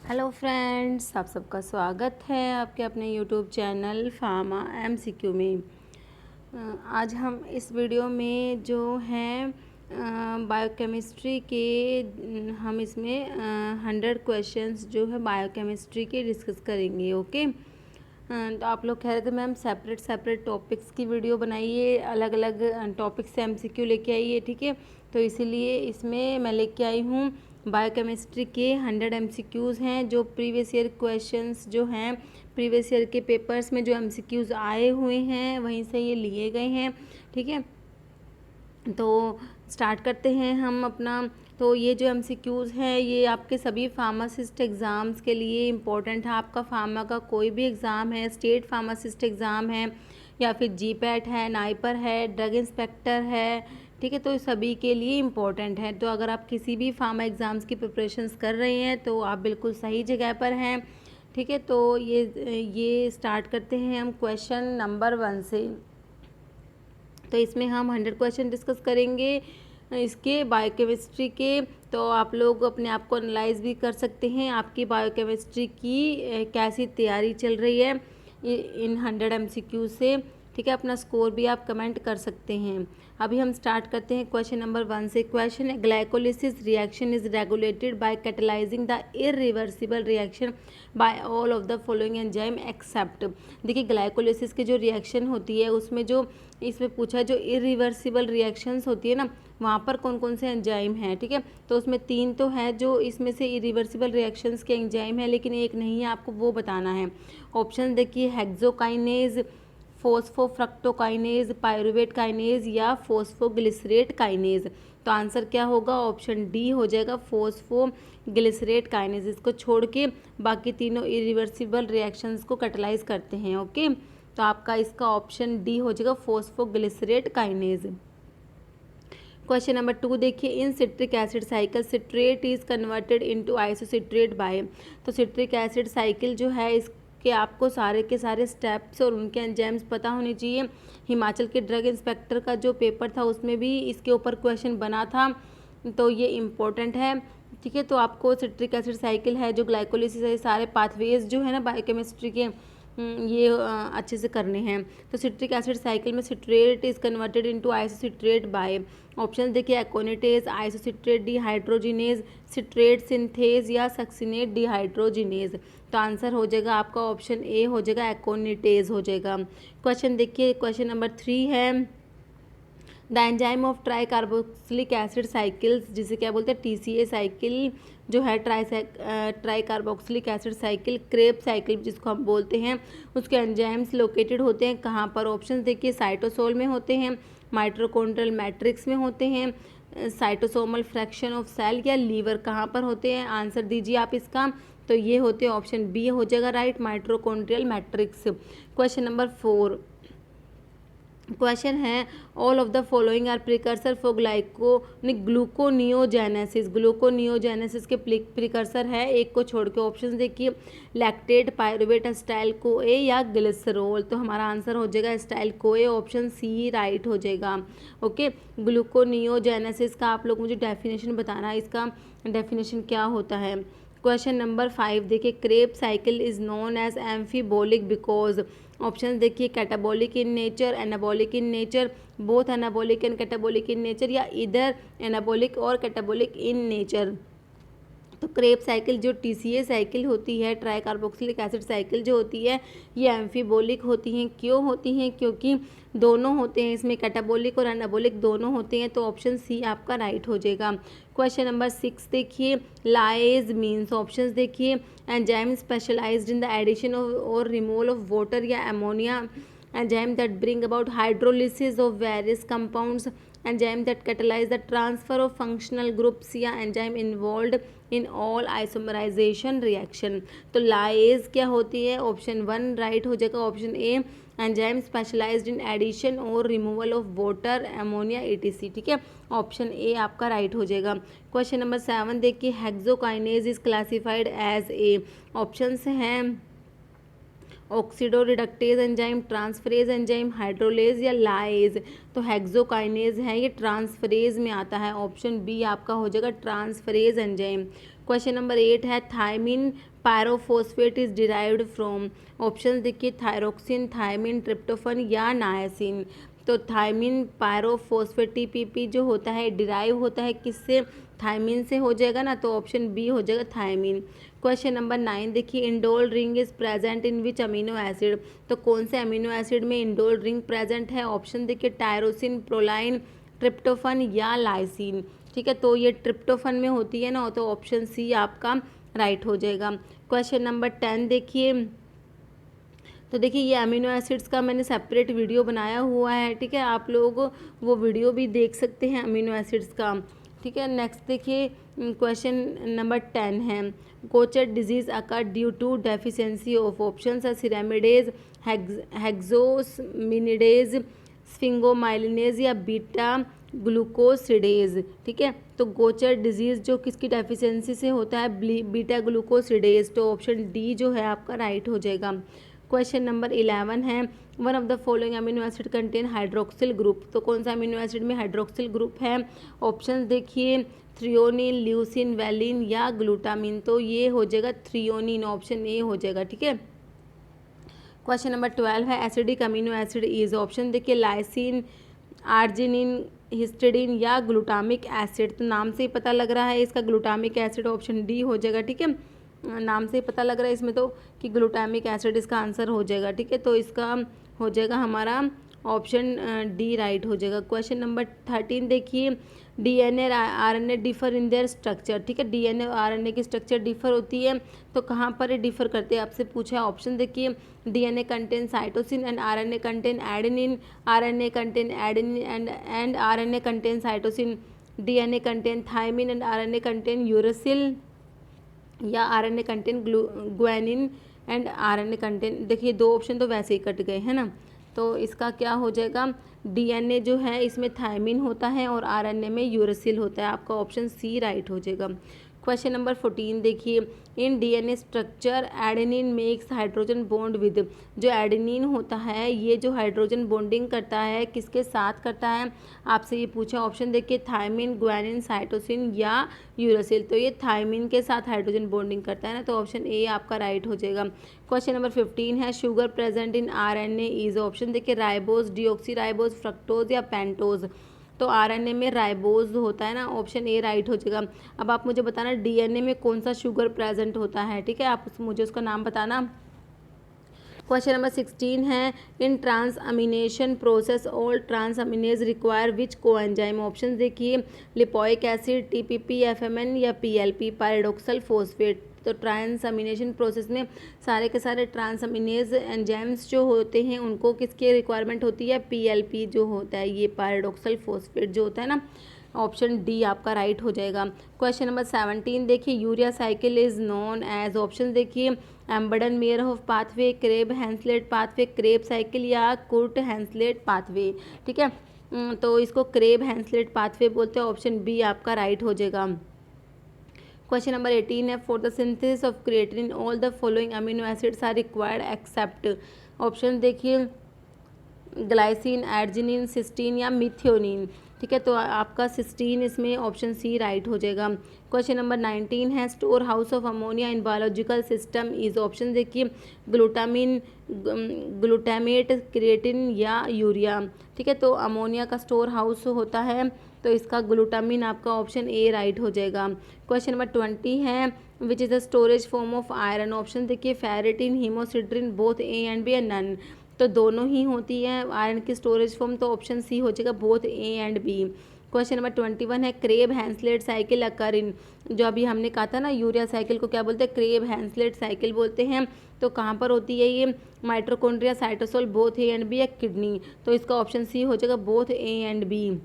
Hello friends, आप सबका स्वागत है आपके अपने यूट्यूब चैनल फार्मा एमसीक्यू में। आज हम इस वीडियो में जो हैं बायोकेमिस्ट्री के हम इसमें 100 क्वेश्चंस जो है बायोकेमिस्ट्री के डिस्कस करेंगे। ओके, तो आप लोग कह रहे थे मैम सेपरेट टॉपिक्स की वीडियो बनाइए, अलग अलग टॉपिक से एमसीक्यू लेके आइए। ठीक है, तो इसीलिए इसमें मैं लेके आई हूँ बायोकेमिस्ट्री के 100 एमसीक्यूज़ हैं, जो प्रीवियस ईयर क्वेश्चंस जो हैं, प्रीवियस ईयर के पेपर्स में जो एमसीक्यूज़ आए हुए हैं वहीं से ये लिए गए हैं। ठीक है, तो स्टार्ट करते हैं हम अपना। तो ये जो एमसीक्यूज़ हैं ये आपके सभी फार्मासिस्ट एग्ज़ाम्स के लिए इम्पोर्टेंट है। आपका फार्मा का कोई भी एग्ज़ाम है, स्टेट फार्मासिस्ट एग्ज़ाम है या फिर जीपैट है, नाइपर है, ड्रग इंस्पेक्टर है, ठीक है, तो सभी के लिए इम्पोर्टेंट है। तो अगर आप किसी भी फार्मा एग्ज़ाम्स की प्रिपरेशंस कर रहे हैं तो आप बिल्कुल सही जगह पर हैं। ठीक है, तो ये स्टार्ट करते हैं हम क्वेश्चन नंबर 1 से। तो इसमें हम 100 क्वेश्चन डिस्कस करेंगे इसके बायोकेमिस्ट्री के। तो आप लोग अपने आप को एनालाइज भी कर सकते हैं, आपकी बायोकेमिस्ट्री की कैसी तैयारी चल रही है इन 100 एमसीक्यू से। ठीक है, अपना स्कोर भी आप कमेंट कर सकते हैं। अभी हम स्टार्ट करते हैं क्वेश्चन नंबर 1 से। क्वेश्चन है, glycolysis reaction is regulated by catalysing the irreversible reaction by all of the following enzyme except. देखिए, ग्लाइकोलिसिस की जो रिएक्शन होती है उसमें जो इसमें पूछा जो इरिवर्सिबल रिएक्शंस होती है ना, वहाँ पर कौन कौन से एंजाइम हैं। ठीक है, तो उसमें 3 तो है जो इसमें से इरिवर्सिबल रिएक्शंस के एंजाइम है, लेकिन एक नहीं है, आपको वो बताना है। ऑप्शन देखिए, हेक्सोकाइनेज, फोस्फोफ्रक्टोकाइनेज, पायरुवेट काइनेज या फोस्फोग्लिसरेट काइनेज। तो आंसर क्या होगा? ऑप्शन डी हो जाएगा, फोस्फोग्लिसरेट काइनेज। इसको छोड़ के बाकी तीनों इरिवर्सिबल रिएक्शंस को कैटेलाइज करते हैं। ओके, तो आपका इसका ऑप्शन डी हो जाएगा, फोस्फोग्लिसरेट काइनेज। क्वेश्चन नंबर 2 देखिए, in citric acid cycle citrate is converted into isocitrate by. तो सिट्रिक एसिड साइकिल जो है इसके आपको सारे के सारे स्टेप्स और उनके एंजाइम्स पता होने चाहिए। हिमाचल के ड्रग इंस्पेक्टर का जो पेपर था उसमें भी इसके ऊपर क्वेश्चन बना था, तो ये इम्पोर्टेंट है। ठीक है, तो आपको सिट्रिक एसिड साइकिल है, जो ग्लाइकोलिसिस है, सारे पाथवेज जो है ना बायोकेमिस्ट्री के ये अच्छे से करने हैं। तो सिट्रिक एसिड साइकिल में citrate is converted into isocitrate by. Option देखिए, aconitase, isocitrate dehydrogenase, citrate synthase या सक्सिनेट डिहाइड्रोजिनेज। तो आंसर हो जाएगा आपका ऑप्शन ए हो जाएगा, एकोनिटेज हो जाएगा। क्वेश्चन देखिए, क्वेश्चन नंबर 3 है, the enzyme of try carboxylic acid cycles, जिसे क्या बोलते हैं टीसीए साइकिल जो है, try carboxylic acid cycle, Krebs cycle जिसको हम बोलते हैं, उसके एंजाइम्स लोकेटेड होते हैं कहाँ पर? ऑप्शन देखिए, साइटोसोल में होते हैं, माइटोकॉन्ड्रियल मैट्रिक्स में होते हैं, साइटोसोमल फ्रैक्शन ऑफ सेल या लीवर, कहाँ पर होते हैं? आंसर दीजिए आप इसका। तो ये होते हैं, ऑप्शन बी हो जाएगा right, mitochondrial matrix. Question number 4 question है, all of the following are precursor for gluconeogenesis. Gluconeogenesis के प्रिकर्सर है, एक को छोड़ के। ऑप्शन देखिए, लैक्टेट, पायरुवेट, एस्टाइल कोए या ग्लिसरॉल। तो हमारा आंसर हो जाएगा एस्टाइल कोए, ऑप्शन सी राइट हो जाएगा। ओके, ग्लूकोनियोजेनेसिस का आप लोग मुझे डेफिनेशन बताना, इसका डेफिनेशन क्या होता है। क्वेश्चन नंबर 5 देखिए, Krebs cycle is known as amphibolic because. Option देखिए, catabolic in nature, anabolic in nature, both anabolic and catabolic in nature या इधर एनाबोलिक और कैटाबोलिक इन नेचर। तो क्रेब साइकिल जो टीसीए साइकिल होती है, ट्राई कार्बोक्सिलिक एसिड साइकिल जो होती है, ये एम्फीबोलिक होती हैं। क्यों होती हैं? क्योंकि दोनों होते हैं इसमें, कैटाबोलिक और एनाबोलिक दोनों होते हैं। तो ऑप्शन सी आपका राइट हो जाएगा। क्वेश्चन नंबर 6 देखिए, लाइज मीन्स। ऑप्शंस देखिए, enzyme specialised in the addition और रिमूवल ऑफ वाटर या ammonia, enzyme that bring about hydrolysis of various compounds, enzyme that catalyse the transfer of functional groups या enzyme involved in all isomerisation reaction. तो lyase क्या होती है? Option 1 right हो जाएगा, option A, enzyme specialised in addition और removal of water, ammonia, etc. ठीक है, ऑप्शन ए आपका राइट हो जाएगा। क्वेश्चन नंबर 7 देखिए, hexokinase is classified as a. Options हैं, oxidoreductase enzyme, transferase enzyme, hydrolase या लाइज। तो हेक्सोकाइनेज है, ये ट्रांसफरेज में आता है। ऑप्शन बी आपका हो जाएगा ट्रांसफरेज एंजाइम। क्वेश्चन नंबर 8 है thiamine pyrophosphate is derived from. Option देखिए थायरोक्सिन, थायमिन, ट्रिप्टोफन या नायसिन। तो थायमिन पायरोफॉस्फेट टीपीपी जो होता है डिराइव होता है किससे, थायमिन से हो जाएगा ना, तो ऑप्शन बी हो जाएगा थायमिन। क्वेश्चन नंबर 9 देखिए indole ring is present in which amino acid. तो कौन से अमीनो एसिड में इंडोल रिंग प्रेजेंट है। ऑप्शन देखिए टायरोसिन, प्रोलाइन, ट्रिप्टोफन या लाइसिन। ठीक है, तो ये ट्रिप्टोफन में होती है ना, तो ऑप्शन सी आपका राइट हो जाएगा। क्वेश्चन नंबर 10 देखिए, तो देखिए ये अमीनो एसिड्स का मैंने सेपरेट वीडियो बनाया हुआ है। ठीक है, आप लोग वो वीडियो भी देख सकते हैं अमीनो एसिड्स का। ठीक है, नेक्स्ट देखिए क्वेश्चन नंबर 10 है Gaucher disease occur due to deficiency of. Option है सिरामिडेज, हेक्सोसमिनिडेज, स्फिंगोमाइलिनेज या बीटा ग्लूकोसिडेज। ठीक है, तो गोचर डिजीज़ जो किसकी डेफिशिएंसी से होता है, बीटा ग्लूकोसिडेज। तो ऑप्शन डी जो है आपका राइट हो जाएगा। क्वेश्चन नंबर 11 है one of the following amino acid contain hydroxyl group. तो कौन सा अमीनो एसिड में हाइड्रोक्सिल ग्रुप है। ऑप्शन देखिए थ्रियोनिन, ल्यूसिन, वैलिन या ग्लूटामिन। तो ये हो जाएगा थ्रियोनिन, ऑप्शन ए हो जाएगा। ठीक है, क्वेश्चन नंबर 12 है acidic amino acid is. Option देखिए लाइसिन, आर्जिनिन, हिस्टिडीन या ग्लूटामिक एसिड। तो नाम से ही पता लग रहा है इसका ग्लूटामिक एसिड, ऑप्शन डी हो जाएगा। ठीक है, नाम से ही पता लग रहा है इसमें तो कि ग्लूटामिक एसिड इसका आंसर हो जाएगा। ठीक है, तो इसका हो जाएगा हमारा ऑप्शन डी राइट हो जाएगा। क्वेश्चन नंबर 13 देखिए डीएनए और RNA differ in their structure. ठीक है, डीएनए और आरएनए की स्ट्रक्चर डिफर होती है, तो कहाँ पर ये डिफर करते हैं आपसे पूछा है। ऑप्शन देखिए DNA contain cytosine and RNA contain adenine, RNA contain adenine and RNA contain cytosine, DNA contain thymine and RNA contain uracil या RNA contain guanine and RNA contain. देखिए दो ऑप्शन तो वैसे ही कट गए हैं ना, तो इसका क्या हो जाएगा, डीएनए जो है इसमें थायमिन होता है और आरएनए में यूरेसिल होता है। आपका ऑप्शन सी राइट हो जाएगा। क्वेश्चन नंबर 14 देखिए in DNA structure adenine makes hydrogen bond with. जो एडेनिन होता है ये जो हाइड्रोजन बॉन्डिंग करता है किसके साथ करता है, आपसे ये पूछा। ऑप्शन देखिए थायमिन, ग्वानिन, साइटोसिन या यूरेसिल। तो ये थायमिन के साथ हाइड्रोजन बॉन्डिंग करता है ना, तो ऑप्शन ए आपका राइट हो जाएगा। क्वेश्चन नंबर 15 है sugar present in RNA is. Option देखिए राइबोज, डीऑक्सीराइबोज, फ्रक्टोज या पेंटोज। तो आरएनए में राइबोज होता है ना, ऑप्शन ए राइट हो जाएगा। अब आप मुझे बताना डीएनए में कौन सा शुगर प्रेजेंट होता है। ठीक है, आप मुझे उसका नाम बताना। क्वेश्चन नंबर 16 है इन ट्रांसअमीनेशन प्रोसेस ऑल ट्रांसअमीनेज रिक्वायर विच कोएंजाइम। ऑप्शन देखिए लिपोइक एसिड, टीपीपी, एफएमएन या पीएलपी, पैराडॉक्सल फॉस्फेट। तो ट्रांसअमीनेशन प्रोसेस में सारे के सारे ट्रांसअमीनेज एंजाइम्स जो होते हैं उनको किसकी रिक्वायरमेंट होती है, पीएलपी जो होता है, ये पैराडॉक्सल फॉस्फेट जो होता है ना, ऑप्शन डी आपका राइट हो जाएगा। क्वेश्चन नंबर 17 देखिए urea cycle is known as. Option देखिए Embden Meyerhof pathway, Krebs Henseleit pathway, Krebs cycle या कुर्ट हैंसलेट पाथवे। ठीक है, तो इसको क्रेब हैंसलेट पाथवे बोलते हैं, ऑप्शन बी आपका राइट हो जाएगा। क्वेश्चन नंबर 18 है for the synthesis of creatinine all the following amino acids are required except. Option देखिए ग्लाइसिन, एर्जिनिन, सिस्टीन या मिथियोनिन। ठीक है, तो आपका सिस्टीन इसमें ऑप्शन सी राइट हो जाएगा। क्वेश्चन नंबर 19 है store house of ammonia in biological system is. Option देखिए ग्लूटामिन, ग्लूटामेट, क्रिएटिन या यूरिया। ठीक है, तो अमोनिया का स्टोर हाउस होता है, तो इसका ग्लूटामिन आपका ऑप्शन ए राइट हो जाएगा। क्वेश्चन नंबर 20 है which is the storage form of iron. Option देखिए ferritin, haemosiderin, both A and B या नन। तो दोनों ही होती है आयरन की स्टोरेज फॉर्म, तो ऑप्शन सी हो जाएगा both A and B. Question number 21 है क्रेब हैंसलेट साइकिल अकर इन। जो अभी हमने कहा था ना यूरिया साइकिल को क्या बोलते हैं, क्रेब हैंसलेट साइकिल बोलते हैं। तो कहाँ पर होती है ये, mitochondria, cytosol, both A and B या किडनी। तो इसका ऑप्शन सी हो जाएगा both A and B.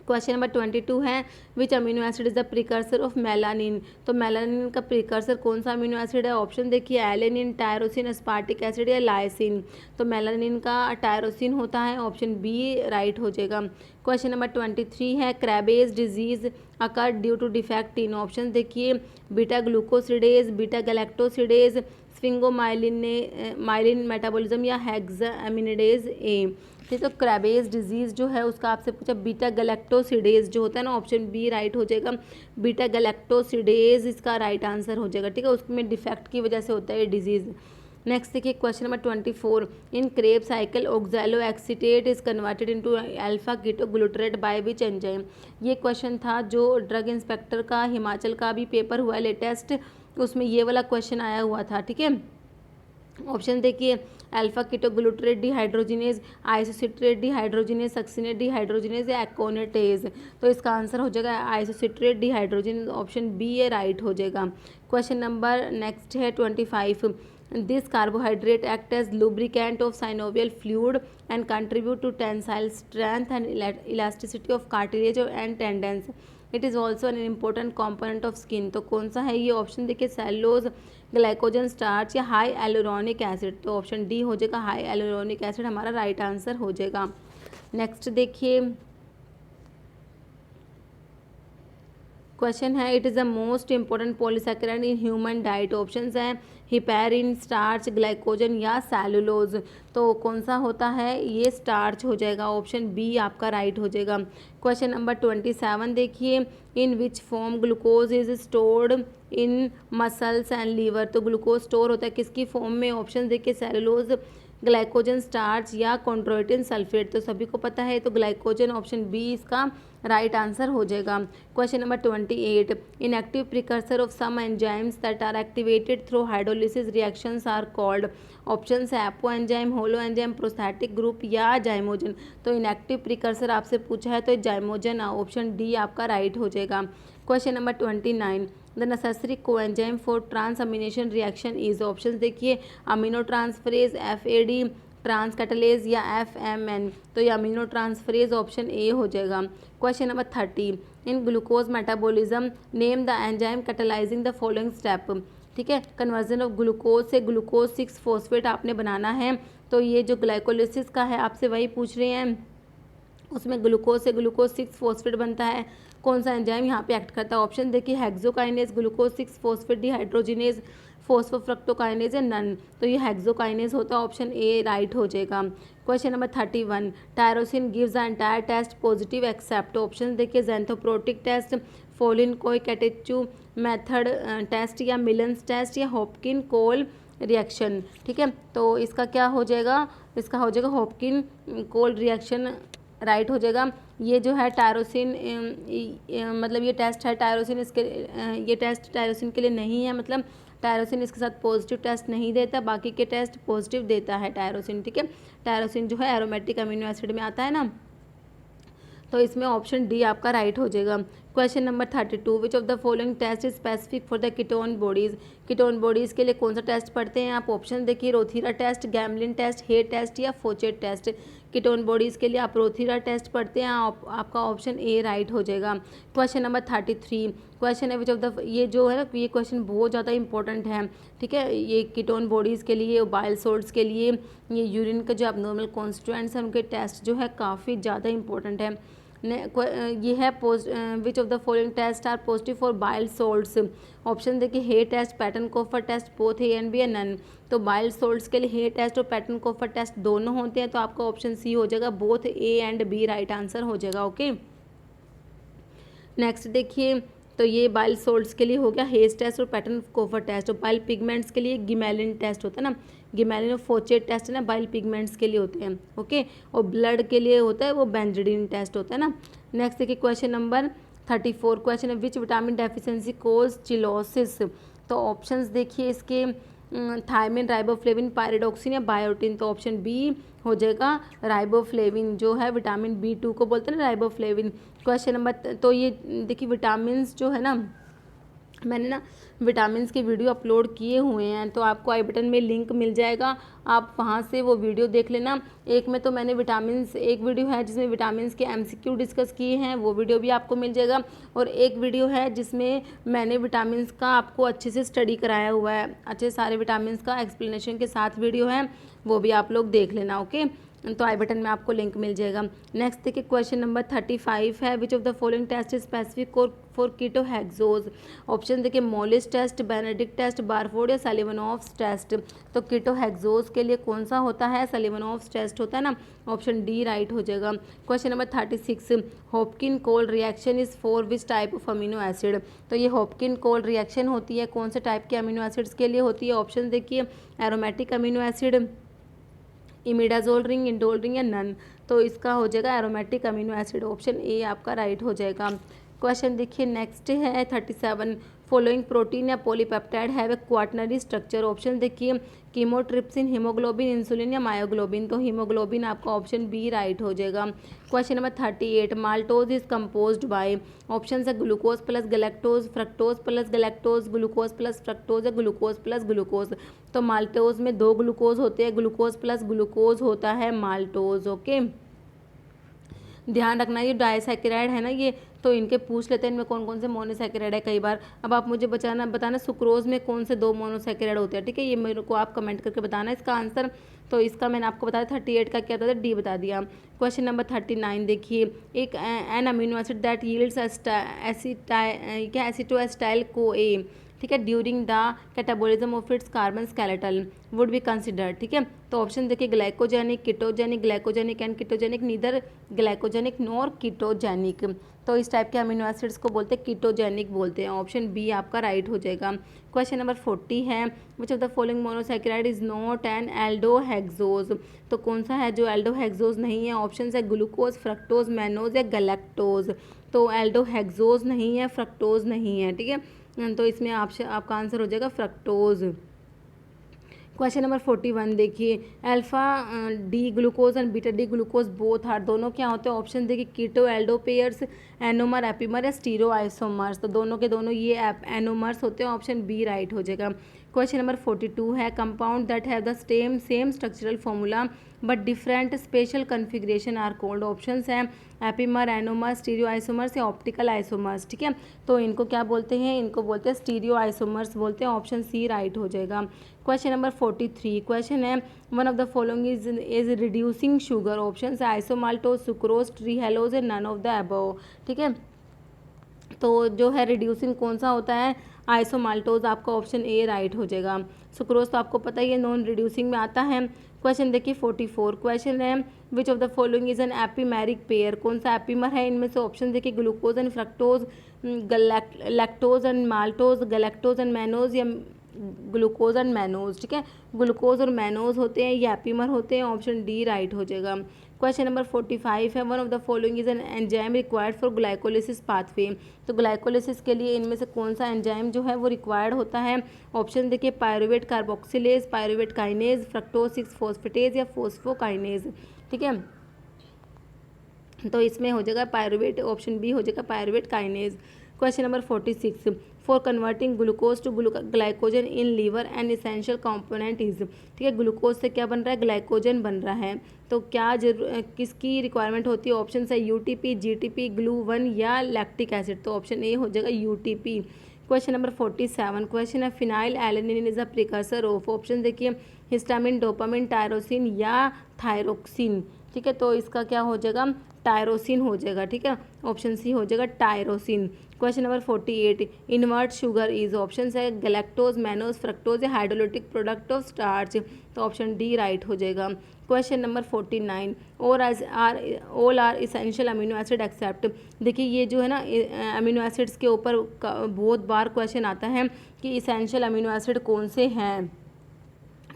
Question number 22 है which amino acid is the precursor of melanin. तो मेलानिन का प्रिकर्सर कौन सा अमीनो एसिड है। ऑप्शन देखिए एलेनिन, टायरोसिन, अस्पार्टिक एसिड या लाइसिन। तो मेलानिन का टायरोसिन होता है, ऑप्शन बी राइट हो जाएगा। क्वेश्चन नंबर 23 है Krabbe's disease occur due to defect in. Option देखिए beta glucosidase, beta galactosidase, sphingomyelin ने माइलिन मेटाबॉलिज्म या हेक्साएमिनेडेज ए। ठीक है, तो क्रेबेज डिजीज़ जो है उसका आपसे पूछा बीटा गैलेक्टोसिडेज जो होता है ना, ऑप्शन बी राइट हो जाएगा। बीटा गैलेक्टोसिडेज इसका राइट आंसर हो जाएगा। ठीक है, उसमें डिफेक्ट की वजह से होता है ये डिजीज़। नेक्स्ट देखिए question number 24, in Krebs cycle oxaloacetate is converted into alpha ketoglutarate by which enzyme. ये क्वेश्चन था जो ड्रग इंस्पेक्टर का हिमाचल का भी पेपर हुआ है लेटेस्ट, उसमें ये वाला क्वेश्चन आया हुआ था। ठीक है, ऑप्शन देखिए alpha ketoglutarate dehydrogenase, isocitrate dehydrogenase, succinate dehydrogenase या एक्कोनेटेज। तो इसका आंसर हो जाएगा आइसोसिट्रेट डिहाइड्रोजिनेज, ऑप्शन बी ये राइट हो जाएगा। क्वेश्चन नंबर नेक्स्ट है 25, this carbohydrate act as lubricant of synovial fluid and contribute to tensile strength and elasticity of cartilage and tendons. It is also an important component of skin. तो कौन सा है ये? Option देखिए cellulose, glycogen, starch या high एलुरोनिक acid. तो option D हो जाएगा हाई एलुरोनिक एसिड हमारा राइट आंसर हो जाएगा। नेक्स्ट देखिए क्वेश्चन है, it is the most important polysaccharide in human diet. Options हैं हिपैरिन, स्टार्च, ग्लाइकोजन या सेलुलोज। तो कौन सा होता है? ये स्टार्च हो जाएगा, ऑप्शन बी आपका राइट हो जाएगा। क्वेश्चन नंबर 27 देखिए, in which form glucose is stored in muscles and liver. तो ग्लूकोज स्टोर होता है किसकी फॉर्म में? ऑप्शन देखिए सेलुलोज, ग्लाइकोजन, स्टार्च या कॉन्ड्रोइटिन सल्फेट। तो सभी को पता है, तो ग्लाइकोजन ऑप्शन बी इसका राइट आंसर हो जाएगा। Question number 28, inactive precursor of some enzymes that are activated through hydrolysis reactions are called. Option है apo enzyme, holo enzyme, prosthetic group या जाइमोजन। तो इनएक्टिव प्रिकर्सर आपसे पूछा है तो जाइमोजन, ऑप्शन डी आपका राइट हो जाएगा। Question number 29, the necessary coenzyme for transamination reaction is. Option देखिए amino transferase, FAD, trans catalase या FMN। तो ये अमीनो ट्रांसफरेज ऑप्शन ए हो जाएगा। Question number 30, in glucose metabolism name the enzyme catalysing the following step. ठीक है, conversion of glucose से glucose 6 phosphate आपने बनाना है। तो ये जो ग्लाइकोलिसिस का है आपसे वही पूछ रहे हैं, उसमें ग्लूकोज से ग्लूकोज 6 फॉस्फेट बनता है। कौन सा एंजाइम यहाँ पे एक्ट करता है? ऑप्शन देखिए हेक्सोकाइनेज, ग्लूकोज 6 फॉस्फेट डिहाइड्रोजिनेज, फोस्फोफ्रक्टोकाइनेज या नन। तो ये हेक्सोकाइनेज होता है, ऑप्शन ए राइट हो जाएगा। Question number 31, tyrosine gives the entire test positive except. Option देखिए ज़ैंथोप्रोटिक टेस्ट, फोलिन कोइकेटेचू मेथड टेस्ट या मिलन्स टेस्ट या हॉपकिन कोल रिएक्शन। ठीक है, तो इसका क्या हो जाएगा? इसका हो जाएगा हॉपकिन कोल रिएक्शन राइट हो जाएगा। ये जो है टायरोसिन मतलब ये टेस्ट है टायरोसिन, इसके ये टेस्ट टायरोसिन के लिए नहीं है, मतलब टायरोसिन इसके साथ पॉजिटिव टेस्ट नहीं देता, बाकी के टेस्ट पॉजिटिव देता है टायरोसिन। ठीक है, टायरोसिन जो है एरोमेटिक अमीनो एसिड में आता है ना, तो इसमें ऑप्शन डी आपका राइट हो जाएगा। Question number 32, which of the following test is specific for the ketone bodies. Ketone bodies के लिए कौन सा टेस्ट पढ़ते हैं आप? ऑप्शन देखिए रोथीरा टेस्ट, गैमलिन टेस्ट, हे टेस्ट या फोचेट टेस्ट। कीटोन बॉडीज़ के लिए आप रोथीरा टेस्ट पढ़ते हैं, आपका ऑप्शन ए राइट हो जाएगा। क्वेश्चन नंबर 33, क्वेश्चन है विच ऑफ द, ये जो है ना ये क्वेश्चन बहुत ज़्यादा इंपॉर्टेंट है। ठीक है, ये कीटोन बॉडीज़ के लिए, बाइल सोल्ट्स के लिए, ये यूरिन के जो एब्नॉर्मल कॉन्स्टिट्यूएंट्स हैं उनके टेस्ट जो है काफ़ी ज़्यादा इंपॉर्टेंट है। ये है which of the following test are positive for bile salts. Option देखिए Hay test, Pettenkofer test, both A and B या नन। तो बाइल सोल्ट्स के लिए हे टेस्ट और पैटर्न कोफर टेस्ट दोनों होते हैं, तो आपका ऑप्शन सी हो जाएगा, both A and B right answer हो जाएगा। ओके, नेक्स्ट देखिए, तो ये बाइल सोल्ट्स के लिए हो गया हेज टेस्ट और पैटर्न कोफर टेस्ट। और बाइल पिगमेंट्स के लिए गिमेलिन टेस्ट होता है ना, गिमेलिन और फोचेट टेस्ट है ना, बाइल पिगमेंट्स के लिए होते हैं। ओके, और ब्लड के लिए होता है वो बेंजोडिन टेस्ट होता है ना। नेक्स्ट देखिए क्वेश्चन नंबर 34, क्वेश्चन है which vitamin deficiency cause cheilosis. तो ऑप्शंस देखिए इसके थायमिन, राइबोफ्लेविन, पायरिडॉक्सिन या बायोटिन। तो ऑप्शन बी हो जाएगा राइबोफ्लेविन, जो है विटामिन B2 को बोलते हैं ना राइबोफ्लेविन। क्वेश्चन नंबर, तो ये देखिए विटामिन जो है ना, मैंने ना विटामिन्स के वीडियो अपलोड किए हुए हैं, तो आपको आई बटन में लिंक मिल जाएगा, आप वहाँ से वो वीडियो देख लेना। एक में तो मैंने विटामिन्स, एक वीडियो है जिसमें विटामिन्स के MCQ डिस्कस किए हैं, वो वीडियो भी आपको मिल जाएगा। और एक वीडियो है जिसमें मैंने विटामिन्स का आपको अच्छे से स्टडी कराया हुआ है, अच्छे सारे विटामिन्स का एक्सप्लेनेशन के साथ वीडियो है, वो भी आप लोग देख लेना। ओके, तो आई बटन में आपको लिंक मिल जाएगा। नेक्स्ट देखिए क्वेश्चन नंबर 35 है, which of the following test is specific for ketohexose. Option देखिए Molisch test, Benedict test, Barfoed या सलिवानोव्स टेस्ट। तो कीटोहेक्सोज के लिए कौन सा होता है, सलिवानोव्स टेस्ट होता है ना, ऑप्शन डी राइट हो जाएगा। Question number 36, Hopkin cold reaction is for which type of amino acid. तो ये हॉपकिन कोल्ड रिएक्शन होती है कौन से टाइप के अमीनो एसिड्स के लिए होती है, ऑप्शन देखिए aromatic amino acid, imidazole ring, indole ring या नन। तो इसका हो जाएगा aromatic amino acid, option A आपका राइट हो जाएगा। क्वेश्चन देखिए नेक्स्ट है 37, फॉलोइंग प्रोटीन या polypeptide have a quaternary structure. Option देखिए कीमोट्रिप्सिन, हीमोग्लोबिन, इंसुलिन या मायोग्लोबिन। तो हीमोग्लोबिन आपका ऑप्शन बी राइट हो जाएगा। Question number 38, maltose is composed by. Option है glucose plus galactose, fructose plus galactose, glucose plus fructose या glucose plus glucose. तो maltose में 2 ग्लूकोज होते हैं, ग्लूकोज प्लस ग्लूकोज होता है माल्टोज। ओके, ध्यान रखना ये डाइसैकेराइड है ना ये, तो इनके पूछ लेते हैं इनमें कौन कौन से मोनोसैकेराइड है कई बार। अब आप मुझे बताना सुक्रोज में कौन से 2 मोनोसैकेराइड होते हैं, ठीक है, ये मेरे को आप कमेंट करके बताना इसका आंसर। तो इसका मैंने आपको बताया 38 का क्या था, डी बता दिया। क्वेश्चन नंबर 39 देखिए, एक an amino acid that yields acetoacetyl CoA, ठीक है, during the catabolism of its carbon skeletal would be considered. ठीक है, तो ऑप्शन देखिए glycogenic, ketogenic, glycogenic and ketogenic, neither glycogenic nor ketogenic. तो इस टाइप के अमीनो एसिड्स को बोलते हैं कीटोजेनिक बोलते हैं, ऑप्शन बी आपका राइट हो जाएगा। क्वेश्चन नंबर 40 है, which of the following monosaccharide is not an aldohexose. तो कौन सा है जो एल्डोहेक्सोज नहीं है, ऑप्शन है ग्लूकोज, फ्रक्टोज, मैनोज या गैलेक्टोज। तो एल्डोहेक्सोज नहीं है, फ्रक्टोज नहीं है, ठीक है, तो इसमें आपका आंसर हो जाएगा फ्रक्टोज। क्वेश्चन नंबर 41 देखिए, alpha D glucose and beta D glucose both are, दोनों क्या होते हैं, ऑप्शन देखिए keto aldo pairs, anomer, epimer या स्टीरो आइसोमर्स। तो दोनों के दोनों ये एनोमर्स होते हैं, ऑप्शन बी राइट हो जाएगा। क्वेश्चन नंबर 42 है, compound that have the same structural formula but different special configuration are called. Options हैं एपीमर, एनोमर, स्टीरियो आइसोमर्स या ऑप्टिकल आइसोमर्स। ठीक है, तो इनको क्या बोलते हैं, इनको बोलते हैं स्टीरियो आइसोमर्स बोलते हैं, ऑप्शन सी राइट हो जाएगा। क्वेश्चन नंबर 43 क्वेश्चन है, one of the following is reducing sugar. Option है isomaltose, sucrose, trehalose and none of the above. ठीक है, तो जो है रिड्यूसिंग कौन सा होता है, आइसोमाल्टोज, आपका ऑप्शन ए राइट हो जाएगा। सुक्रोज तो आपको पता ही है नॉन रिड्यूसिंग में आता है। क्वेश्चन देखिए 44 क्वेश्चन है, which of the following is an epimeric pair. कौन सा एपीमर है इनमें से, ऑप्शन देखिए glucose and fructose, lactose and maltose, galactose and mannose या ग्लूकोज एंड मैनोज। ठीक है, ग्लूकोज और मैनोज होते हैं, ये एपीमर होते हैं, ऑप्शन डी राइट हो जाएगा। क्वेश्चन नंबर 45 है, one of the following is an enzyme required for glycolysis pathway. तो ग्लाइकोलिसिस के लिए इनमें से कौन सा एंजाइम जो है वो रिक्वायर्ड होता है, ऑप्शन देखिए pyruvate carboxylase, pyruvate kinase, fructose 6 phosphatase या फोस्फोकाइनेज। ठीक है, तो इसमें हो जाएगा पायरुवेट, ऑप्शन बी हो जाएगा pyruvate kinase. Question number 46, for converting glucose to glycogen in liver and essential component is. ठीक है, ग्लूकोज से क्या बन रहा है, ग्लाइकोजन बन रहा है, तो क्या किसकी रिक्वायरमेंट होती है, ऑप्शन है यूटीपी, जीटीपी, ग्लू-1 या लैक्टिक एसिड। तो ऑप्शन ए हो जाएगा यूटीपी। क्वेश्चन नंबर 47 क्वेश्चन है, phenyl alanine is a precursor of. Option देखिए हिस्टामिन, डोपामिन, टायरोसिन या थायरोक्सिन। ठीक है, तो इसका क्या हो जाएगा, टायरोसिन हो जाएगा। ठीक है, ऑप्शन सी हो जाएगा tyrosine. Question number 48, invert sugar is, option है गैलेक्टोज, मैनोज, फ्रक्टोज या हाइड्रोलिटिक प्रोडक्ट ऑफ स्टार्च। तो ऑप्शन डी राइट हो जाएगा। Question number 49, all are essential amino acid except. देखिए ये जो है ना अमीनो एसिड्स के ऊपर बहुत बार क्वेश्चन आता है कि इसेंशियल अमीनो एसिड कौन से हैं।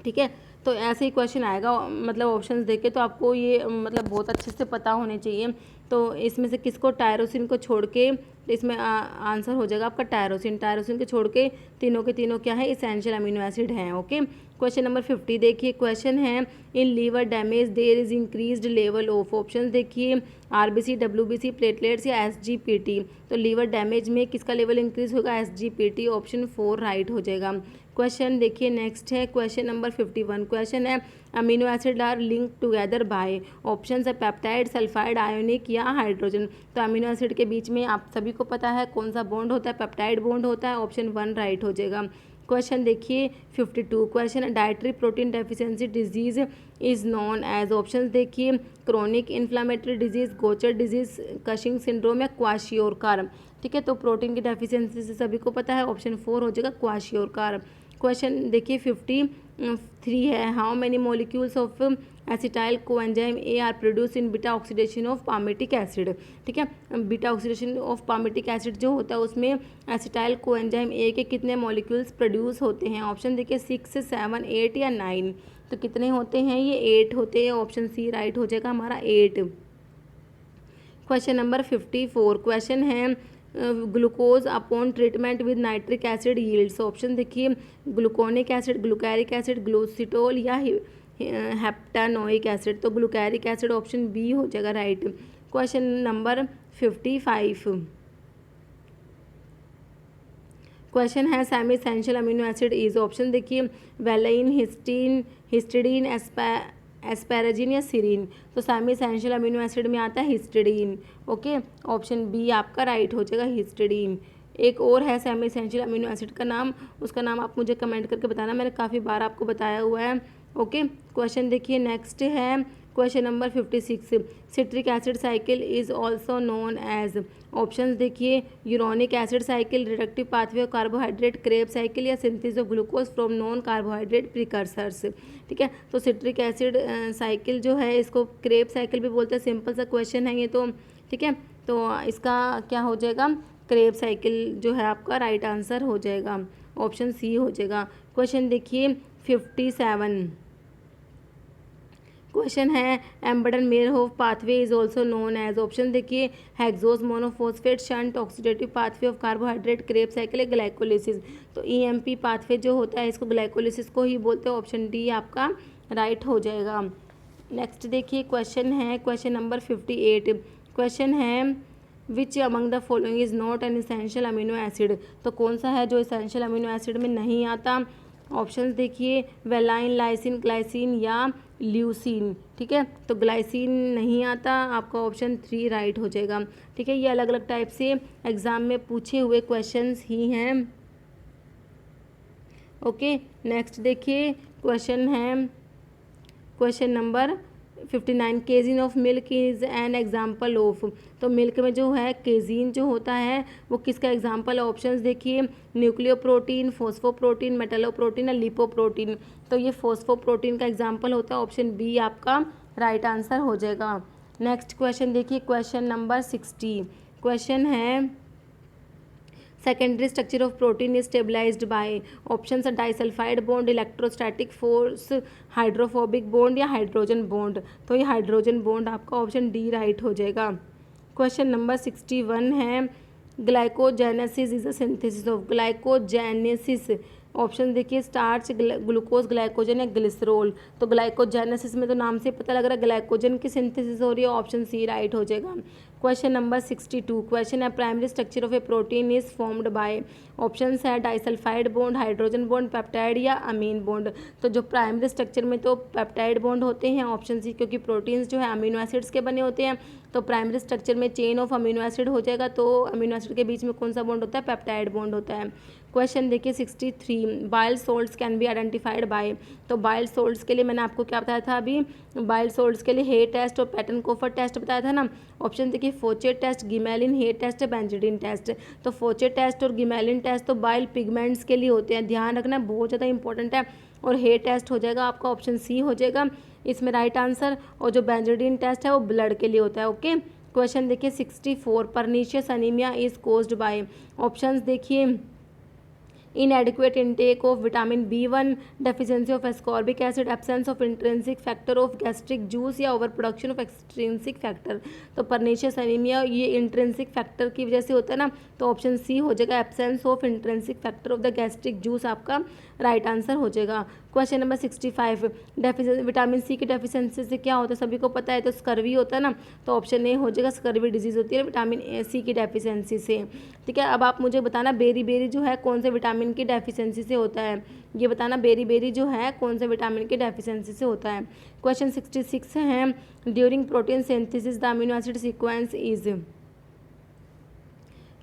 ठीक है, तो ऐसे ही क्वेश्चन आएगा, मतलब ऑप्शंस देके, तो आपको ये मतलब बहुत अच्छे से पता होने चाहिए। तो इसमें से किसको, टायरोसिन को छोड़ के इसमें आंसर हो जाएगा आपका टायरोसिन। टायरोसिन को छोड़ के तीनों के तीनों क्या है, इसेंशियल अमीनो एसिड हैं। ओके, क्वेश्चन नंबर 50 देखिए, क्वेश्चन है, in liver damage there is increased level of. Option देखिए आरबीसी, डब्ल्यूबीसी, प्लेटलेट्स या एसजीपीटी। तो लीवर डैमेज में किसका लेवल इंक्रीज होगा, एसजीपीटी, ऑप्शन 4 राइट हो जाएगा। क्वेश्चन देखिए नेक्स्ट है, क्वेश्चन नंबर 51 क्वेश्चन है, amino acid are link together by. Option है पेप्टाइड, सल्फाइड, आयोनिक या हाइड्रोजन। तो अमीनो एसिड के बीच में आप सभी को पता है कौन सा बॉन्ड होता है, पेप्टाइड बॉन्ड होता है, ऑप्शन 1 राइट हो जाएगा। क्वेश्चन देखिए 52, question dietary protein deficiency disease is known as. Option देखिए chronic inflammatory disease, Gaucher disease, Cushing syndrome या क्वाशियोरकार। ठीक है, तो प्रोटीन की डेफिशिएंसी से सभी को पता है, ऑप्शन 4 हो जाएगा क्वाशियोरकार। क्वेश्चन देखिए 53 है, how many molecules of acetyl coenzyme A R produce in beta oxidation of palmitic acid. ठीक है, beta oxidation of palmitic acid जो होता है उसमें एसिटाइल कोएंजाइम ए के कितने मॉलिक्यूल्स प्रोड्यूस होते हैं। ऑप्शन देखिए 6, 7, 8 या 9। तो कितने होते हैं, ये 8 होते हैं। ऑप्शन सी राइट हो जाएगा हमारा 8। क्वेश्चन नंबर 54, क्वेश्चन है glucose upon treatment with nitric acid yields. Option देखिए ग्लूकोनिक एसिड, ग्लूकैरिक एसिड, ग्लूसिटोल या हेप्टानोइक एसिड। तो ग्लूकैरिक एसिड ऑप्शन बी हो जाएगा राइट। क्वेश्चन नंबर 55, क्वेश्चन है semi essential amino acid is. Option देखिए वेलाइन, हिस्टिडीन, एस्पैराजिन या सीरीन। तो सेमी एसेंशियल अमीनो एसिड में आता है हिस्टिडीन। ओके, ऑप्शन बी आपका राइट हो जाएगा हिस्टिडीन। एक और है सेमी एसेंशियल अमीनो एसिड का नाम, उसका नाम आप मुझे कमेंट करके बताना, मैंने काफ़ी बार आपको बताया हुआ है। ओके, क्वेश्चन देखिए नेक्स्ट है question number 56, citric acid cycle is also known as. Options देखिए uronic acid cycle, reductive pathway of carbohydrate, Krebs cycle या synthesis of glucose from non carbohydrate precursors. ठीक है, तो सिट्रिक एसिड साइकिल जो है इसको क्रेब साइकिल भी बोलते हैं। सिंपल सा क्वेश्चन है ये तो। ठीक है, तो इसका क्या हो जाएगा, क्रेब साइकिल जो है आपका राइट आंसर हो जाएगा, ऑप्शन सी हो जाएगा। क्वेश्चन देखिए 57, क्वेश्चन है Embden Meyerhof pathway is also known as. Option देखिए hexose monophosphate, shunt oxidative pathway of carbohydrate, Krebs cycle या ग्लाइकोलिसिस। तो ईएमपी पाथवे जो होता है इसको ग्लाइकोलिसिस को ही बोलते हैं। ऑप्शन डी आपका राइट हो जाएगा। नेक्स्ट देखिए क्वेश्चन है क्वेश्चन नंबर 58, क्वेश्चन है which among the following is not an essential amino acid. तो कौन सा है जो इसेंशियल अमीनो एसिड में नहीं आता। ऑप्शंस देखिए वेलाइन, लाइसिन, ग्लाइसिन या ल्यूसिन। ठीक है, तो ग्लाइसिन नहीं आता, आपका ऑप्शन 3 राइट हो जाएगा। ठीक है, ये अलग अलग टाइप से एग्जाम में पूछे हुए क्वेश्चंस ही हैं। ओके, नेक्स्ट देखिए क्वेश्चन है question number 59, केजीन of milk is an example of. तो मिल्क में जो है केजीन जो होता है वो किसका एग्जाम्पल है। ऑप्शंस देखिए न्यूक्लियोप्रोटीन, फोस्फोप्रोटीन, मेटलोप्रोटीन या लिपोप्रोटीन। तो ये फोस्फोप्रोटीन का एग्जाम्पल होता है, ऑप्शन बी आपका राइट आंसर हो जाएगा। नेक्स्ट क्वेश्चन देखिए क्वेश्चन नंबर 60, क्वेश्चन है secondary structure of protein is stabilised by. Option है disulphide bond, electrostatic force, hydrophobic bond या हाइड्रोजन बॉन्ड। तो ये हाइड्रोजन बॉन्ड आपका ऑप्शन डी राइट हो जाएगा। क्वेश्चन नंबर 61 है glycogenesis is a synthesis of. Glycogenesis option देखिए स्टार्च, ग्लूकोज, ग्लाइकोजन या ग्लिसरॉल। तो ग्लाइकोजेनेसिस में तो नाम से पता लग रहा है ग्लाइकोजन की सिंथेसिस हो रही है, ऑप्शन सी राइट हो जाएगा। क्वेश्चन नंबर 62, क्वेश्चन है primary structure of a protein is formed by. Options है disulphide bond, hydrogen bond, peptide या अमीन बॉन्ड। तो जो प्राइमरी स्ट्रक्चर में तो पेप्टाइड बॉन्ड होते हैं, ऑप्शन सी, क्योंकि प्रोटीन्स जो है अमीनो एसिड्स के बने होते हैं। तो प्राइमरी स्ट्रक्चर में चेन ऑफ अमीनो एसिड हो जाएगा, तो अमीनो एसिड के बीच में कौन सा बॉन्ड होता है, पेप्टाइड बॉन्ड होता है। क्वेश्चन देखिए 63, bile salts can be identified by. तो बाइल सोल्ट्स के लिए मैंने आपको क्या बताया था अभी, बाइल सोल्ट्स के लिए हे टेस्ट और पैटर्न कोफर टेस्ट बताया था ना। ऑप्शन देखिए फोचे टेस्ट, गिमेलिन हे टेस्ट, बेंजीडिन टेस्ट। तो फोचे टेस्ट और गिमेलिन टेस्ट तो बाइल पिगमेंट्स के लिए होते हैं, ध्यान रखना बहुत ज़्यादा इंपॉर्टेंट है। और हे टेस्ट हो जाएगा आपका ऑप्शन सी हो जाएगा इसमें राइट आंसर। और जो बेंजीडिन टेस्ट है वो ब्लड के लिए होता है। ओके, क्वेश्चन देखिए 64, pernicious anaemia is caused by. Options देखिए inadequate intake of vitamin B1, deficiency of ascorbic acid, absence of intrinsic factor of gastric juice या overproduction of extrinsic factor। तो pernicious anemia ये intrinsic factor की वजह से होता है ना, तो ऑप्शन सी हो जाएगा absence of intrinsic factor of the gastric juice आपका राइट आंसर हो जाएगा। क्वेश्चन नंबर 65, विटामिन सी की डेफिशिएंसी से क्या होता है सभी को पता है, तो स्कर्वी होता है ना, तो ऑप्शन ए हो जाएगा, स्कर्वी डिजीज़ होती है विटामिन सी की डेफिशिएंसी से। ठीक है, अब आप मुझे बताना बेरी बेरी जो है कौन से विटामिन की डेफिशिएंसी से होता है, ये बताना बेरी बेरी जो है कौन से विटामिन की डेफिशिएंसी से होता है। क्वेश्चन 66 है during protein synthesis the amino acid sequence is.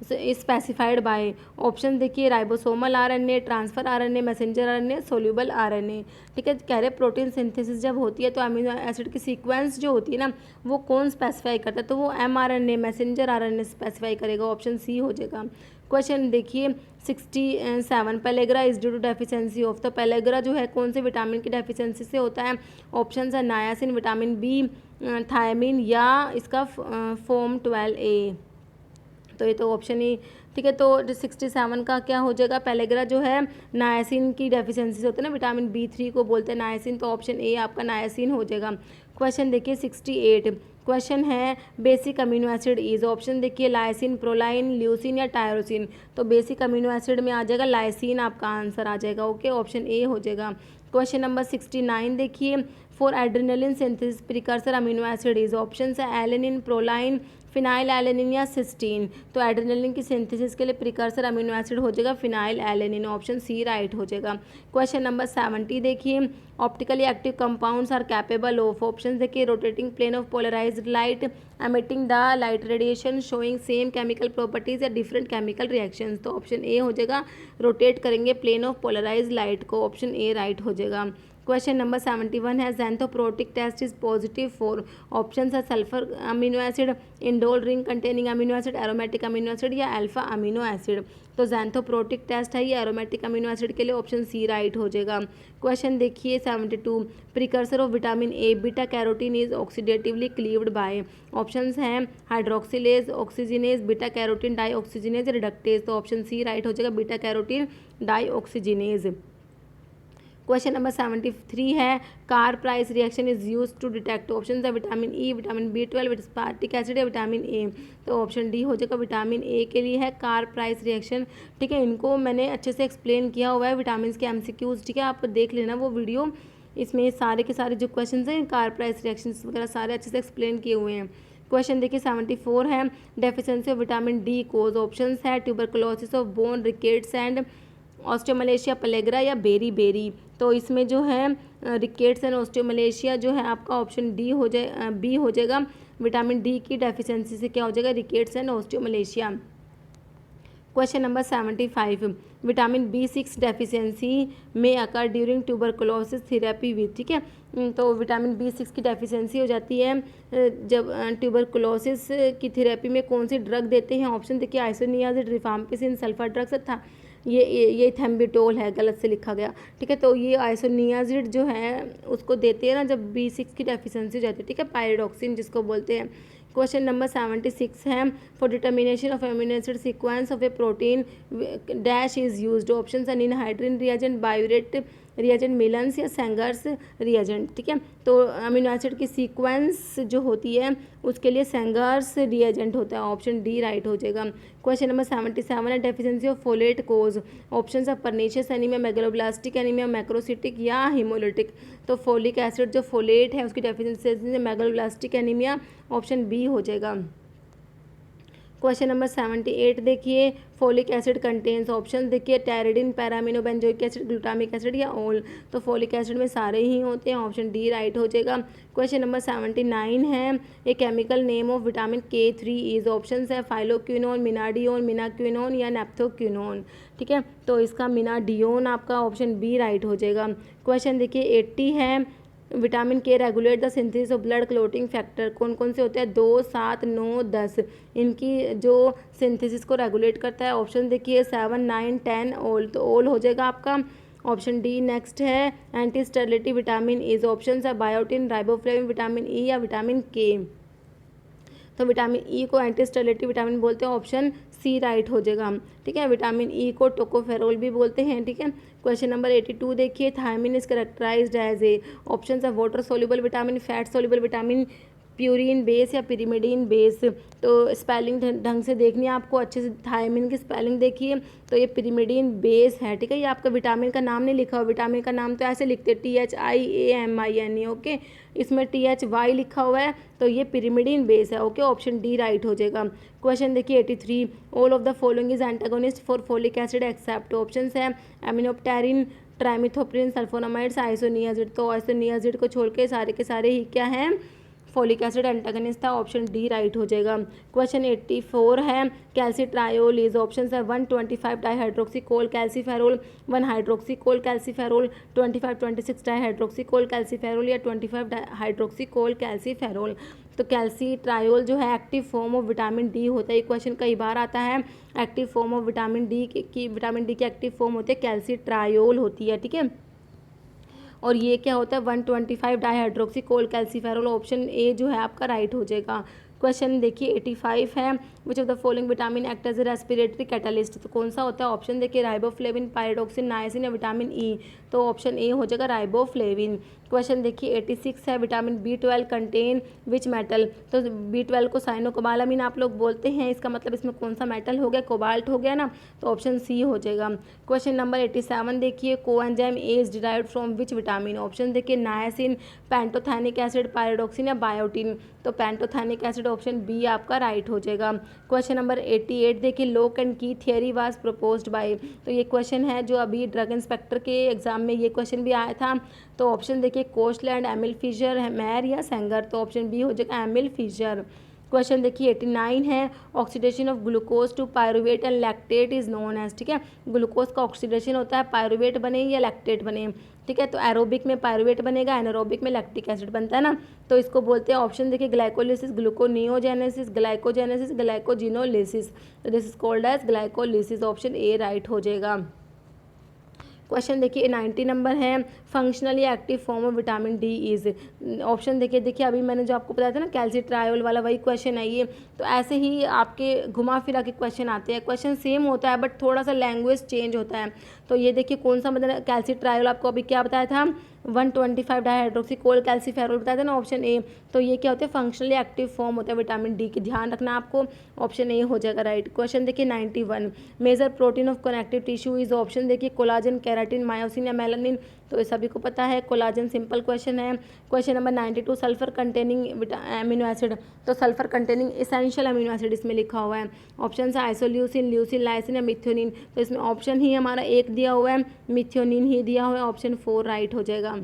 Specified by. Option देखिए ribosomal RNA, transfer RNA, messenger RNA, soluble RNA. ठीक है, कह रहे प्रोटीन सिंथेसिस जब होती है तो अमीनो एसिड की सीक्वेंस जो होती है ना वो कौन स्पेसिफाई करता है, तो वो mRNA मैसेंजर आरएनए स्पेसिफाई करेगा, ऑप्शन सी हो जाएगा। क्वेश्चन देखिए 67 pellagra is due to deficiency of. तो पेलेग्रा जो है कौन से विटामिन की डेफिशिएंसी से होता है, ऑप्शन है नायासिन, विटामिन बी, थायमिन या इसका फोम 12A। तो ये तो ऑप्शन ही ठीक है। तो 67 का क्या हो जाएगा, पेलेग्रा जो है नायासिन की डेफिशिएंसी से होता है ना, विटामिन B3 को बोलते हैं नायासिन, तो ऑप्शन ए आपका नायासिन हो जाएगा। क्वेश्चन देखिए 68 क्वेश्चन है basic amino acid is. Option देखिए लाइसिन, प्रोलाइन, ल्यूसिन या टायरोसिन। तो बेसिक अमीनो एसिड में आ जाएगा लाइसिन, आपका आंसर आ जाएगा। ओके, ऑप्शन ए हो जाएगा। क्वेश्चन नंबर 69 देखिए for adrenaline synthesis precursor amino acid is. Option है एलेनिन, प्रोलाइन, फिनाइल एलेनिन या सिस्टीन। तो एड्रेनलिन की सिंथेसिस के लिए प्रिकर्सर अमीनो एसिड हो जाएगा phenylalanine, option C right हो जाएगा। क्वेश्चन नंबर 70 देखिए optically active compounds are capable of. Option देखिए rotating plane of polarised light, emitting the light radiation, showing same chemical properties या different chemical reactions. तो option A हो जाएगा, rotate करेंगे plane of polarised light को, option A right हो जाएगा। Question number 71 है xanthoproteic test is positive for. Option है sulphur amino acid, indole ring containing amino acid, aromatic amino acid या अल्फा अमीनो एसिड। तो ज़ैंथोप्रोटिक टेस्ट है ये aromatic amino acid के लिए, ऑप्शन सी राइट हो जाएगा। क्वेश्चन देखिए 72 precursor of vitamin A beta carotene is oxidatively cleaved by. Options हैं hydroxylase, oxygenase, beta carotene dioxygenase, reductase. तो ऑप्शन सी राइट हो जाएगा, beta carotene dioxygenase. Question number 73 है Carr Price reaction is use to detect. Option है vitamin E, vitamin B12, aspartic acid या vitamin A. तो option D हो जाएगा, vitamin A के लिए है कार प्राइस रिएक्शन। ठीक है, इनको मैंने अच्छे से एक्सप्लेन किया हुआ है विटामिन के MCQs। ठीक है, आप देख लेना वो वीडियो, इसमें सारे के सारे जो क्वेश्चन हैं कार प्राइस रिएक्शन वगैरह सारे अच्छे से एक्सप्लेन किए हुए हैं। क्वेश्चन देखिए 74 है deficiency of vitamin D cause. Option है tuberculosis of bone, rickets and osteomalacia, pellagra या बेरी बेरी। तो इसमें जो है रिकेट्स एंड ऑस्टियोमलेशिया जो है आपका ऑप्शन डी हो जाए, बी हो जाएगा। विटामिन डी की डेफिशिएंसी से क्या हो जाएगा, rickets and osteomalacia. Question number 75 vitamin B6 deficiency may occur during tuberculosis therapy with. ठीक है, तो विटामिन B6 की डेफिशिएंसी हो जाती है जब ट्यूबरकुलोसिस की थेरेपी में कौन सी ड्रग देते हैं। ऑप्शन देखिए आइसोनियाजिड, रिफाम्पिसिन, सल्फर ड्रग्स था, ये थेम्बिटोल है, गलत से लिखा गया। ठीक है, तो ये आइसोनियाजिड जो है उसको देते हैं ना जब B6 की डेफिशिएंसी हो जाती है। ठीक है, पायरोक्सिन जिसको बोलते हैं। क्वेश्चन नंबर 76 है for determination of amino acid sequence of a protein dash is used. Option है निनहाइड्रिन रिएजेंट, बायोरेट रिएजेंट, मिलन्स या सेंगर्स रिएजेंट। ठीक है, तो अमीनो एसिड की सीक्वेंस जो होती है उसके लिए सेंगर्स रिएजेंट होता है, ऑप्शन डी राइट हो जाएगा। क्वेश्चन नंबर 77 है deficiency of folate cause. Option है pernicious anaemia, megaloblastic anaemia, macrocytic या हिमोलिटिक। तो फोलिक एसिड जो फोलेट है उसकी deficiency megaloblastic anaemia, option B हो जाएगा। क्वेश्चन नंबर 78 देखिए फोलिक एसिड कंटेन्स। ऑप्शन देखिए टेरिडिन, पैरामिनो बेंजोइक एसिड, ग्लूटामिक एसिड या ऑल। तो फोलिक एसिड में सारे ही होते हैं, ऑप्शन डी राइट हो जाएगा। क्वेश्चन नंबर 79 है a chemical name of vitamin K3 is. Option है फाइलोक्विनोन, मिनाडियोन, मिनाक्विनोन या नेप्थोक्विनोन। ठीक है, तो इसका मिनाडियोन आपका ऑप्शन बी राइट हो जाएगा। क्वेश्चन देखिए 80 है विटामिन के regulate the synthesis of blood clotting factor. कौन कौन से होते हैं, 2, 7, 9, 10। इनकी जो सिंथेसिस को रेगुलेट करता है। ऑप्शन देखिए 7, 9, 10 ऑल। तो ऑल हो जाएगा आपका, ऑप्शन डी। नेक्स्ट है anti sterility vitamin is. Option है बायोटिन, राइबोफ्लेविन, विटामिन ई या विटामिन के। तो विटामिन ई को एंटी स्टेरिलिटी विटामिन बोलते हैं, ऑप्शन सी राइट हो जाएगा। ठीक है, विटामिन ई को टोकोफेरोल भी बोलते हैं। ठीक है, क्वेश्चन नंबर 82 देखिए thiamine is characterised as a. Option है water soluble vitamin, fat soluble vitamin, purine base या पिरिमिडीन बेस। तो स्पेलिंग ढंग से देखनी है आपको, अच्छे से थायमिन की स्पेलिंग देखिए, तो ये पिरिमिडीन बेस है। ठीक है, ये आपका विटामिन का नाम नहीं लिखा हुआ, विटामिन का नाम तो ऐसे लिखते हैं THIAMIN। ओके, इसमें THY लिखा हुआ है, तो ये पिरिमिडीन बेस है। ओके, ऑप्शन डी राइट हो जाएगा। क्वेश्चन देखिए 83 all of the following is antagonist for folic acid except. Option है एमिनोप्टेरिन, ट्राइमिथोप्रिन, सल्फोनामाइड्स, आइसोनियाजिड। तो आइसोनियाजिड को छोड़ के सारे के सारे ही क्या हैं, फोलिक एसिड एंटागनिस्ट था, ऑप्शन डी राइट हो जाएगा। क्वेश्चन 84 है कैल्सीट्रायोल इज, ऑप्शन है 125 डाईहाइड्रोक्सीकोल कैल्सीफेरोल, 1 हाइड्रोक्सीकोल कैल्सीफेरोल, 25-26 डाईहाइड्रोक्सीकोल कैल्सीफेरोल या 25 हाइड्रोक्सीकोल कैल्सीफेरोल। तो कैल्सीट्रायोल जो है active form of vitamin D होता है। ये क्वेश्चन कई बार आता है। Active form of vitamin D की एक्टिव फॉर्म होती है कैल्सीट्रायोल होती है, ठीक है। और ये क्या होता है 125 डाईहाइड्रोक्सीकोल कैल्सीफेरोल, ऑप्शन ए जो है आपका राइट हो जाएगा। क्वेश्चन देखिए 85 है which of the following vitamin act as a respiratory catalyst, तो कौन सा होता है? ऑप्शन देखिए राइबोफ्लेविन, पायरोक्सिन, नायसिन या विटामिन ई, तो ऑप्शन ए हो जाएगा राइबोफ्लेविन। क्वेश्चन देखिए 86 है vitamin B12 contain which metal, तो B12 को साइनोकोबालामिन आप लोग बोलते हैं, इसका मतलब इसमें कौन सा मेटल हो गया? कोबाल्ट हो गया ना, तो ऑप्शन सी हो जाएगा। क्वेश्चन नंबर 87 देखिए coenzyme A is derived from which vitamin, option देखिए नायसिन, पैंटोथैनिक एसिड, पायरोक्सिन या बायोटिन, तो पैंटोथैनिक एसिड ऑप्शन बी आपका राइट हो जाएगा। क्वेश्चन नंबर 88 देखिए लोक एंड की थियरी वाज प्रपोज्ड बाय, तो ये क्वेश्चन है जो अभी ड्रग इंस्पेक्टर के एग्जाम में ये क्वेश्चन भी आया था, तो ऑप्शन देखिए कोस्टलैंड, एमिल फिशर, मैर या सेंगर, तो ऑप्शन बी हो जाएगा एमिल फिशर। क्वेश्चन देखिए 89 है oxidation of glucose to pyruvate and lactate is known as, ठीक है। ग्लूकोज का ऑक्सीडेशन होता है पायरुवेट बने या लैक्टेट बने, ठीक है। तो एरोबिक में पायरुवेट बनेगा, एनारोबिक में लैक्टिक एसिड बनता है ना, तो इसको बोलते हैं ऑप्शन देखिए ग्लाइकोलिसिस, ग्लूकोनियोजेनेसिस, ग्लाइकोजेनेसिस, ग्लाइकोजिनोलिसिस, तो this is called as glycolysis, option A right हो जाएगा। क्वेश्चन देखिए 90 नंबर है functionally active form of vitamin D is, option देखिए अभी मैंने जो आपको बताया था ना कैल्सीट्रायोल वाला, वही क्वेश्चन है ये। तो ऐसे ही आपके घुमा फिरा के क्वेश्चन आते हैं, क्वेश्चन सेम होता है बट थोड़ा सा लैंग्वेज चेंज होता है। तो ये देखिए कौन सा मतलब कैल्सीट्रायोल आपको अभी क्या बताया था 125 डाईहाइड्रोक्सीकोल कैल्सीफेरोल बताया था ना, ऑप्शन ए, तो ये क्या होता है फंक्शनली एक्टिव फॉर्म होता है विटामिन डी की, ध्यान रखना आपको, ऑप्शन ए हो जाएगा राइट। क्वेश्चन देखिए 91 major protein of connective tissue is, option देखिए कोलाजन, केराटिन, मायोसिन या मेलानिन, तो ये सभी को पता है कोलाजन, सिंपल क्वेश्चन है। Question number 92 sulphur containing amino acid, तो sulphur containing essential amino acid इसमें लिखा हुआ है, ऑप्शन है आइसोल्यूसिन, ल्यूसिन, लाइसिन या मिथ्योनिन, तो इसमें ऑप्शन ही हमारा एक दिया हुआ है, मिथ्योनिन ही दिया हुआ है, ऑप्शन 4 राइट हो जाएगा।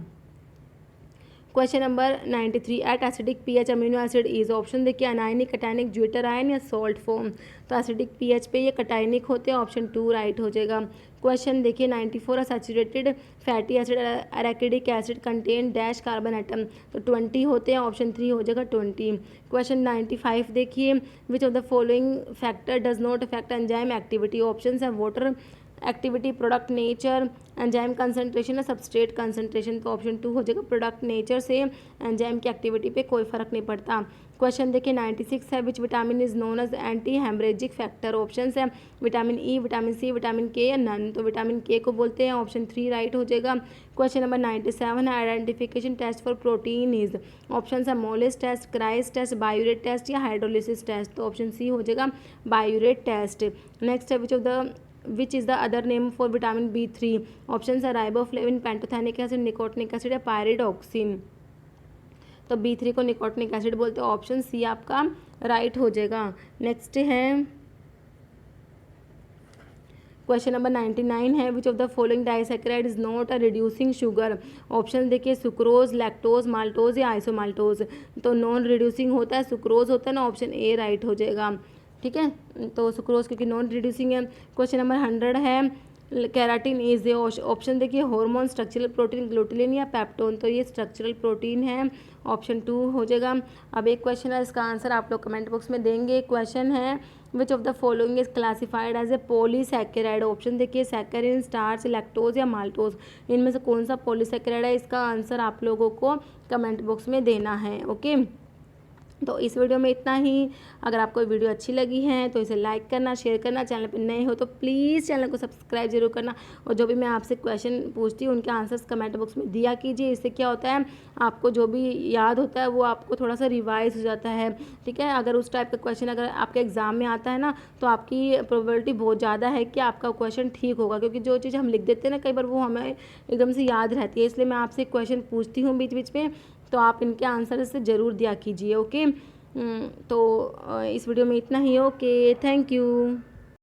Question number 93 at acidic pH amino acid is, option देखिए अनायनिक, कटायनिक, ज्यूटर आयन या सॉल्ट फॉर्म, तो एसिडिक पीएच पे ये कटायनिक होते हैं, ऑप्शन 2 राइट हो जाएगा। क्वेश्चन देखिए 94 saturated fatty acid arachidic acid contain dash carbon atom, तो 20 होते हैं, ऑप्शन 3 हो जाएगा 20। क्वेश्चन 95 देखिए which of the following factor does not affect enzyme activity, option है water activity, product nature, enzyme concentration या सबस्ट्रेट कंसंट्रेशन, तो ऑप्शन 2 हो जाएगा प्रोडक्ट नेचर से एंजाइम की एक्टिविटी पे कोई फर्क नहीं पड़ता। क्वेश्चन देखिए 96 है which vitamin is known as anti haemorrhagic factor, option है vitamin E, vitamin C, vitamin K या नन, तो विटामिन के को बोलते हैं, ऑप्शन 3 राइट हो जाएगा। क्वेश्चन नंबर 97 है identification test for protein is, option है Molisch test, Kreis test, biuret test या हाइड्रोलिसिस टेस्ट, तो ऑप्शन सी हो जाएगा बायोरेट टेस्ट। नेक्स्ट है which is the other name for vitamin B3, option है riboflavin, pantothenic acid, nicotinic acid या pyridoxine, तो B3 को निकोटिनिक एसिड बोलते हैं, ऑप्शन सी आपका राइट हो जाएगा। नेक्स्ट है क्वेश्चन नंबर 99 है which of the following disaccharide is not a reducing sugar, option देखिए सुक्रोज, लैक्टोज, माल्टोज या आइसोमाल्टोज, तो नॉन रिड्यूसिंग होता है सुक्रोज होता है ना, ऑप्शन ए राइट हो जाएगा, ठीक है, तो सुक्रोज क्योंकि नॉन रिड्यूसिंग है। क्वेश्चन नंबर 100 है केराटिन इज, ऑप्शन देखिए हार्मोन, स्ट्रक्चरल प्रोटीन, ग्लूटिलिन या पेप्टोन, तो ये स्ट्रक्चरल प्रोटीन है, ऑप्शन 2 हो जाएगा। अब एक क्वेश्चन है इसका आंसर आप लोग कमेंट बॉक्स में देंगे। क्वेश्चन है which of the following is classified as a polysaccharide, option देखिए सैकरिन, स्टार्च, लैक्टोज या माल्टोज, इनमें से कौन सा पॉलीसैकेराइड है, इसका आंसर आप लोगों को कमेंट बॉक्स में देना है, ओके। तो इस वीडियो में इतना ही। अगर आपको वीडियो अच्छी लगी है तो इसे लाइक करना, शेयर करना, चैनल पर नए हो तो प्लीज़ चैनल को सब्सक्राइब जरूर करना, और जो भी मैं आपसे क्वेश्चन पूछती हूँ उनके आंसर्स कमेंट बॉक्स में दिया कीजिए। इससे क्या होता है आपको जो भी याद होता है वो आपको थोड़ा सा रिवाइज हो जाता है, ठीक है। अगर उस टाइप का क्वेश्चन अगर आपके एग्जाम में आता है ना तो आपकी प्रोबेबिलिटी बहुत ज़्यादा है कि आपका क्वेश्चन ठीक होगा, क्योंकि जो चीज़ हम लिख देते हैं ना कई बार वो हमें एकदम से याद रहती है। इसलिए मैं आपसे क्वेश्चन पूछती हूँ बीच बीच में, तो आप इनके आंसर से ज़रूर दिया कीजिए, ओके। तो इस वीडियो में इतना ही, ओके, थैंक यू।